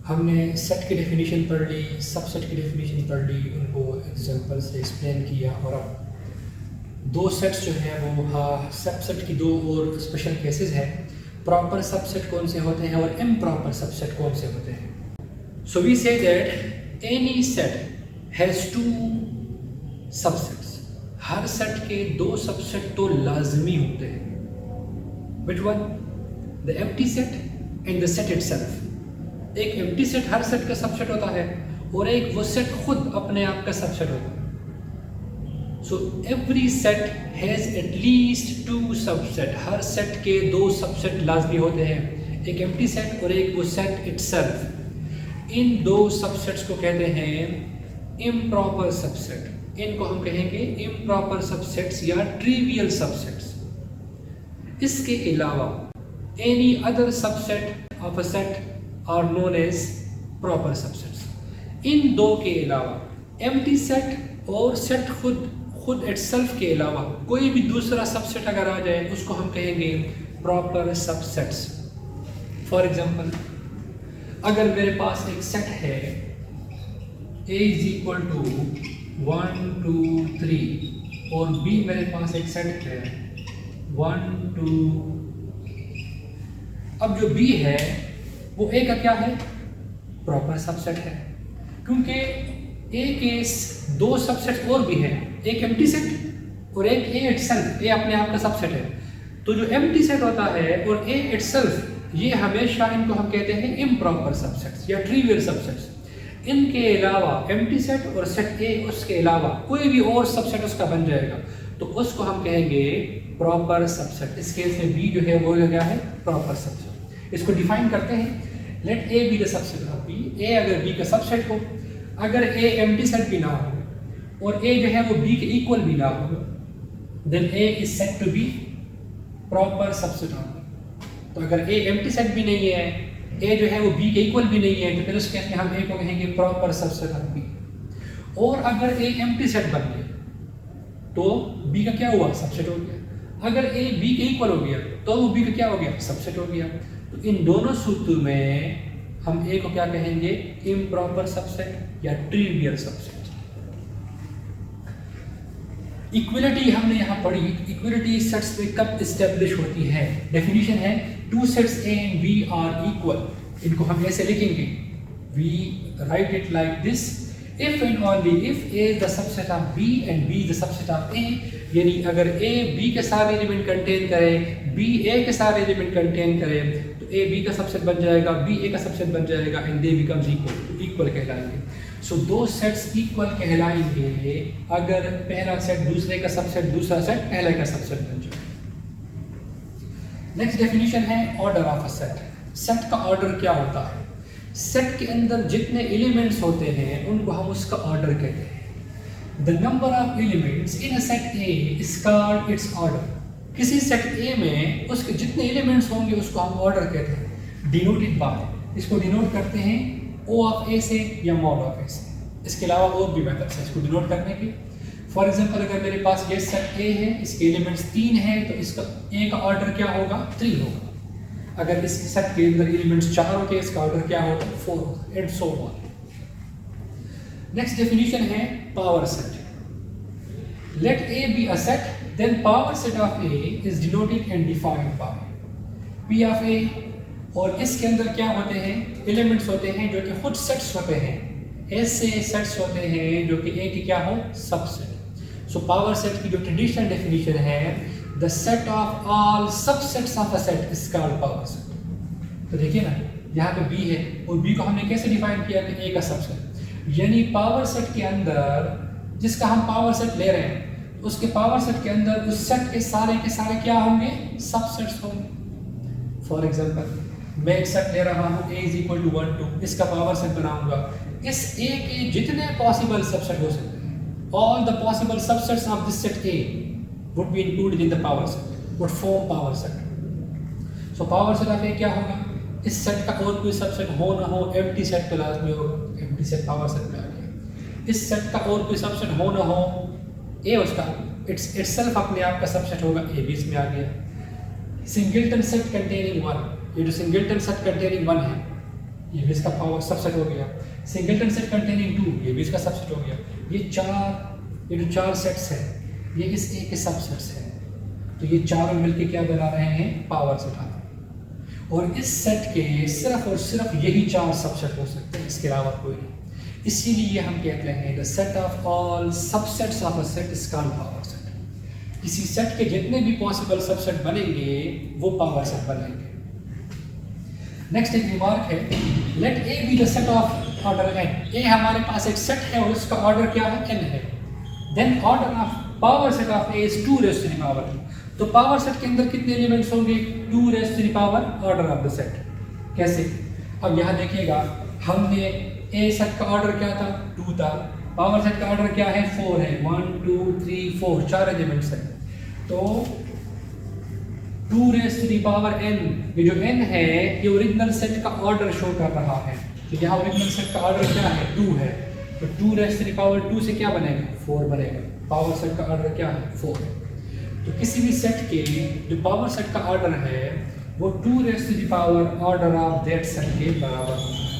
हमने सेट की डेफिनेशन पढ़ ली, सबसेट की डेफिनेशन पढ़ ली, उनको एग्जांपल से एक्सप्लेन किया। और अब दो सेट्स जो हैं वो सबसेट की दो और स्पेशल केसेस हैं। प्रॉपर सबसेट कौन से होते हैं और इम्प्रॉपर सबसेट कौन से होते हैं। So we say that any set has two subsets. हर सेट के दो सबसेट तो लाजमी होते हैं। Which one? The empty set and the set itself. एक एम्प्टी सेट हर सेट का सबसेट होता है और एक वो सेट खुद अपने आप का सबसेट होता है। So every set has at least to subset. Her set के दो सबसेट लाजमी होते हैं, एक एम्प्टी सेट और एक वो सेट इटसेल्फ। इन दो सबसेट्स को कहते हैं इम्प्रॉपर सबसेट। इनको हम कहेंगे इम्प्रॉपर सबसेट्स या ट्रिवियल सबसेट्स। इसके अलावा any other subset of a set are known as proper subsets। इन दो के अलावा एम्प्टी सेट और सेट खुद इटसेल्फ के अलावा कोई भी दूसरा सबसेट अगर आ जाए उसको हम कहेंगे प्रॉपर सबसेट्स। फॉर एग्जांपल, अगर मेरे पास एक सेट है A इज इक्वल टू 1 2 3 और B मेरे पास एक सेट है 1 2। अब जो B है वो ए का क्या है? प्रॉपर सबसेट है, क्योंकि ए के दो सबसेट और भी हैं, एक एम्प्टी सेट और एक ए इटसेल्फ। ए अपने आप का सबसेट है। तो जो एम्प्टी सेट होता है और ए इटसेल्फ, ये हमेशा इनको हम कहते हैं इम्प्रॉपर सबसेट्स या ट्रिवियल सबसेट्स। इनके अलावा एम्प्टी सेट और सेट ए, उसके अलावा कोई भी और सबसेट उसका बन जाएगा तो उसको हम कहेंगे प्रॉपर सबसेट। इस केस में बी जो है वो क्या है? Proper subset. इसको डिफाइन करते हैं। Let A B the subset of B. A अगर बी का सबसेट हो, अगर ए एम्प्टी सेट भी ना हो और ए जो है वो बी के इक्वल भी ना हो, then A is said to be proper subset of B. तो अगर ए एम्प्टी सेट भी नहीं है, ए जो है वो बी के इक्वल भी नहीं है, तो फिर उस केस में हम ए को कहेंगे प्रॉपर सबसेट ऑफ बी। और अगर ए एम्प्टी सेट बन गया तो बी का क्या हुआ? सबसेट हो गया। अगर ए बी के इक्वल हो गया तो वो बी का क्या हो गया? सबसेट हो गया। तो इन दोनों सूत्र में हम ए को क्या कहेंगे? इम्प्रॉपर सबसेट या ट्रिवियल सबसेट। इक्वलिटी हमने यहाँ पढ़ी। इक्वलिटी सेट्स में कब एस्टेब्लिश होती है? डेफिनेशन है two sets A and B are equal. इनको हम ऐसे लिखेंगे, we write it like this, if and only if A is the subset of B and B is the subset of A। यानी अगर A B के सारे element contain करे, B A के सारे एलिमेंट कंटेन करे, तो A B का सबसेट बन जाएगा, B A का सबसेट बन जाएगा and they becomes equal. Equal कहलाएंगे। सो दो सेट्स इक्वल कहलाएंगे अगर पहला सेट दूसरे का सबसेट, दूसरा सेट पहले का सबसेट बन जाए। नेक्स्ट डेफिनेशन है order of a set. Set का ऑर्डर क्या होता है? सेट के अंदर जितने एलिमेंट्स होते हैं उनको हम उसका ऑर्डर कहते हैं। The number of elements in a set A is called its order. किसी सेट ए में उसके जितने एलिमेंट्स होंगे उसको हम ऑर्डर कहते हैं। डिनोटेड बाय, इसको डिनोट करते हैं ओ ऑफ ए से या मॉड ऑफ ए से। इसके अलावा और भी मेथड्स हैं इसको डिनोट करने के। फॉर एग्जांपल, अगर मेरे पास ये सेट ए है, इसके एलिमेंट्स 3 हैं, तो इसका ए का ऑर्डर क्या होगा? 3 होगा। अगर इस सेट के अंदर एलिमेंट्स 4 होते हैं, इसका ऑर्डर क्या होता है? 4 होता है, and so on. Next definition है power set. Let A be a set, then power set of A is denoted and defined by P of A. और इसके अंदर क्या होते हैं? एलिमेंट्स होते हैं जो कि खुद सेट्स होते हैं, ऐसे सेट्स होते हैं जो कि ए की क्या हो? सबसेट। सो पावर सेट की जो ट्रेडिशनल डेफिनेशन है, the set of all subsets of a set is called power set। तो देखिए ना, यहाँ पे B है और B को हमने कैसे डिफाइन किया कि A का सबसेट। यानी पावर सेट के अंदर जिसका हम पावर सेट ले रहे हैं, उसके पावर सेट के अंदर उस सेट के सारे क्या होंगे? सबसेट्स होंगे। फॉर एग्जांपल, मैं एक सेट ले रहा हूँ A इज इक्वल टू 1 2, इसका पावर सेट बनाऊंगा। इस A के जितने पॉसिबल सबसेट हो सकते हैं, all the possible subsets of this set A would be included in the power set, would form power set। So power set of A क्या होगा? इस सेट का और कोई सबसेट हो ना हो, एम्प्टी सेट तो लाजमी होगा, एम्प्टी सेट पावर सेट में आ गया। इस सेट का और कोई सबसेट हो ना हो, ए उसका इटसेल्फ अपने आप का सबसेट होगा, ए भी इसमें आ गया। सिंगलटन सेट कंटेनिंग 1, ये जो सिंगलटन सेट कंटेनिंग 1 है, ये भी इसका पावर सबसेट हो गया। सिंगलटन सेट कंटेनिंग 2, ये भी इसका सबसेट हो गया। ये जो चार सेट्स हैं ये इस ए के सबसेट्स हैं, तो ये चारों मिलके क्या बना रहे हैं, पावर सेट आता है। और इस सेट के सिर्फ और सिर्फ यही चार सबसेट हो सकते हैं, इसके अलावा कोई नहीं। इसीलिए हम कहते हैं the set of all subsets of a set is called power set. किसी सेट के जितने भी पॉसिबल सबसेट बनेंगे वो पावर सेट बनेंगे। नेक्स्ट एक रिमार्क है, let A B the set of order n। A हमारे पास एक सेट है और उसका ऑर्डर क्या है, n है। Then order of power set of A is 2 raise to the power 2। तो पावर सेट के अंदर कितने एलिमेंट्स होंगे, 2 raise to the power order of the set. कैसे, अब यहाँ देखिएगा, हमने ए सेट का ऑर्डर क्या था, 2 था। पावर सेट का ऑर्डर क्या है, 4 है। 1 2 3 4 4 एलिमेंट्स हैं। तो 2 raise to the power n, ये जो n है ये ओरिजिनल सेट का ऑर्डर शो कर रहा है। तो यहाँ ओरिजिनल सेट का ऑर्डर क्या है, 2 है। तो 2 रेज़ टू द पावर 2 से क्या बनेगा, 4 बनेगा। पावर सेट का ऑर्डर क्या है, 4 है। तो किसी भी सेट के जो पावर सेट का ऑर्डर है वो 2 raise to the power order of that set के बराबर होगा।